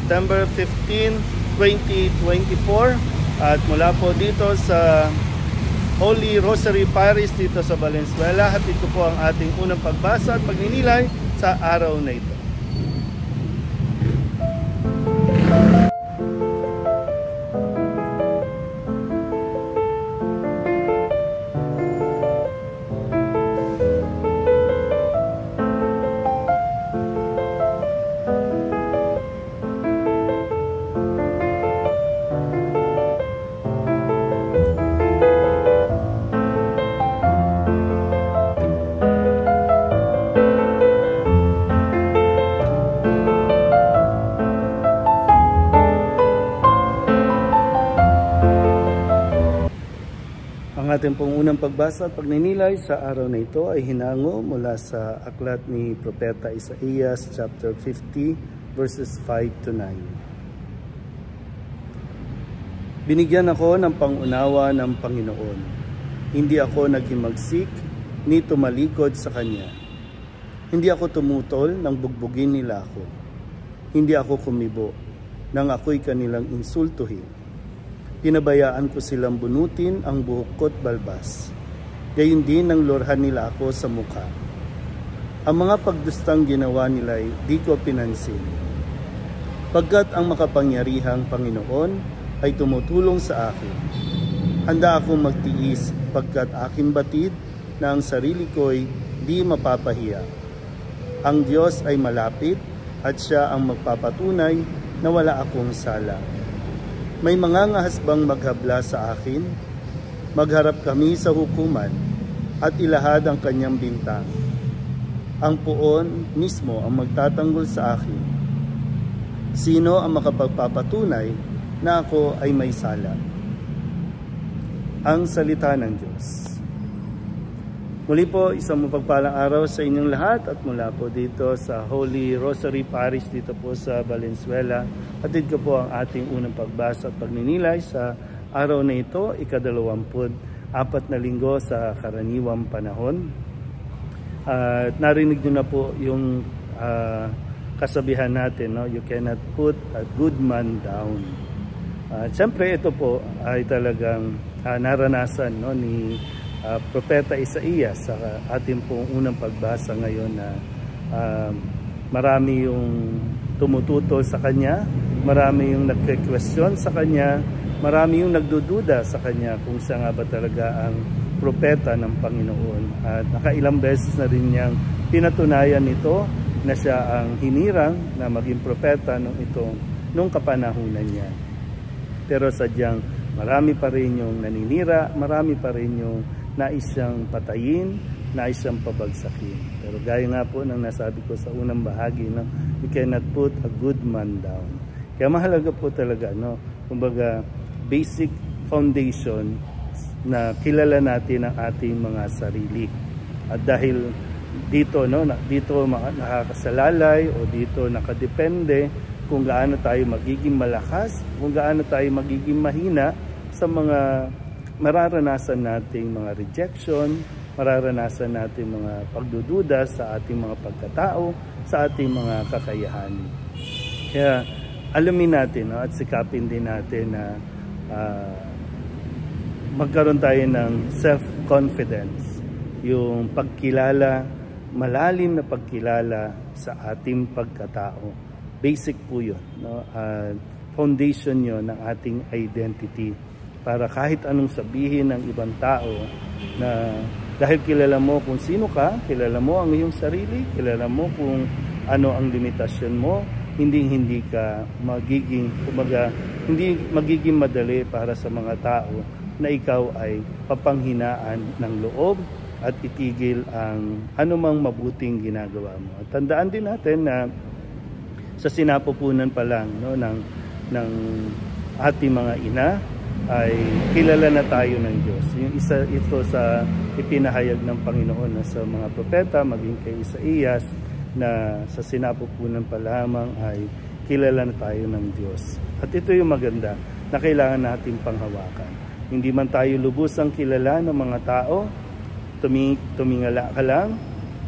September 15, 2024. At mula po dito sa Holy Rosary Parish dito sa Valenzuela, hatid ko po ang ating unang pagbasa at pagninilay sa araw na ito. Ang ating pong unang pagbasa at pagninilay sa araw na ito ay hinango mula sa aklat ni Propeta Isaías chapter 50 verses 5 to 9. Binigyan ako ng pangunawa ng Panginoon. Hindi ako naghimagsik ni tumalikod sa Kanya. Hindi ako tumutol nang bugbugin nila ako. Hindi ako kumibo nang ako'y kanilang insultuhin. Pinabayaan ko silang bunutin ang buhok ko't balbas. Gayon din ang lorhan nila ako sa mukha. Ang mga pagdustang ginawa nila ay di ko pinansin. Pagkat ang makapangyarihang Panginoon ay tumutulong sa akin. Handa akong magtiis pagkat aking batid na ang sarili ko'y di mapapahiya. Ang Diyos ay malapit at Siya ang magpapatunay na wala akong sala. May mga ngahasbang maghabla sa akin, magharap kami sa hukuman at ilahad ang kanyang bintang. Ang puon mismo ang magtatanggol sa akin. Sino ang makapagpapatunay na ako ay may sala? Ang salita ng Diyos. Muli po, isang mapagpalang araw sa inyong lahat at mula po dito sa Holy Rosary Parish dito po sa Valenzuela. Hatid ko po ang ating unang pagbasa at pagninilay sa araw na ito, ika-24 na linggo sa karaniwang panahon. At narinig nyo na po yung kasabihan natin, no? You cannot put a good man down. Siyempre ito po ay talagang naranasan, no, ni Propeta Isaías sa ating pong unang pagbasa ngayon na marami yung tumututol sa kanya, marami yung nagke-question sa kanya, marami yung nagdududa sa kanya kung siya nga ba talaga ang propeta ng Panginoon. At nakailang beses na rin niyang pinatunayan nito na siya ang hinirang na maging propeta nung kapanahunan niya. Pero sadyang marami pa rin yung naninira, marami pa rin yung nais siyang patayin, nais siyang pabagsakin. Pero gaya nga po ng nasabi ko sa unang bahagi, no, you cannot put a good man down. Kaya mahalaga po talaga, no, kumbaga basic foundation na kilala natin ang ating mga sarili. At dahil dito, no, dito nakakasalalay o dito nakadepende kung gaano tayo magiging malakas, kung gaano tayo magiging mahina sa mga mararanasan nating mga rejection, mararanasan nating mga pagdududa sa ating mga pagkatao, sa ating mga kakayahan. Kaya alamin natin, no, at sikapin din natin na magkaroon tayo ng self-confidence, yung pagkilala, malalim na pagkilala sa ating pagkatao. Basic po yun, no? Foundation yun ng ating identity. Para kahit anong sabihin ng ibang tao na dahil kilala mo kung sino ka, kilala mo ang iyong sarili, kilala mo kung ano ang limitasyon mo, hindi ka magiging, kumbaga, hindi magiging madali para sa mga tao na ikaw ay papanghinaan ng loob at itigil ang anumang mabuting ginagawa mo. At tandaan din natin na sa sinapupunan pa lang, no, ng ating mga ina, ay kilala na tayo ng Diyos. Yung isa ito sa ipinahayag ng Panginoon na sa mga propeta, maging kay Isaías, na sa sinapupunan pa lamang ay kilala na tayo ng Diyos. At ito yung maganda na kailangan natin panghawakan. Hindi man tayo lubusang kilala ng mga tao, tumingala ka lang,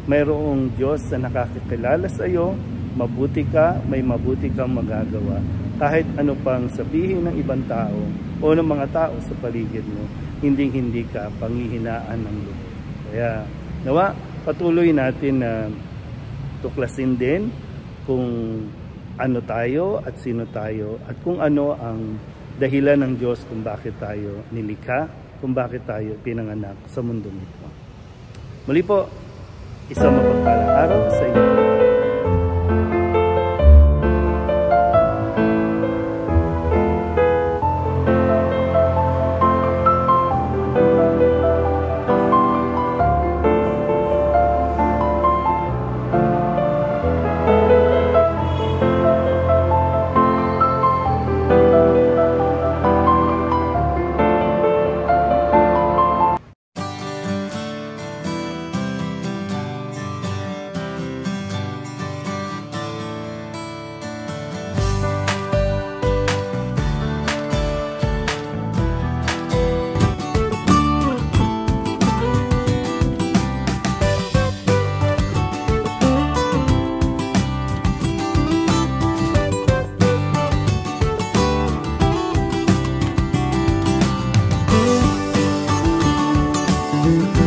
mayroong Diyos na nakakilala sa iyo, mabuti ka, may mabuti kang magagawa. Kahit ano pang sabihin ng ibang tao o ng mga tao sa paligid mo, hindi ka panghihinaan ng loob. Kaya nawa, patuloy natin na tuklasin din kung ano tayo at sino tayo at kung ano ang dahilan ng Diyos kung bakit tayo nilikha, kung bakit tayo pinanganak sa mundong ito. Muli po, isang mapagpalang araw sa inyo. you.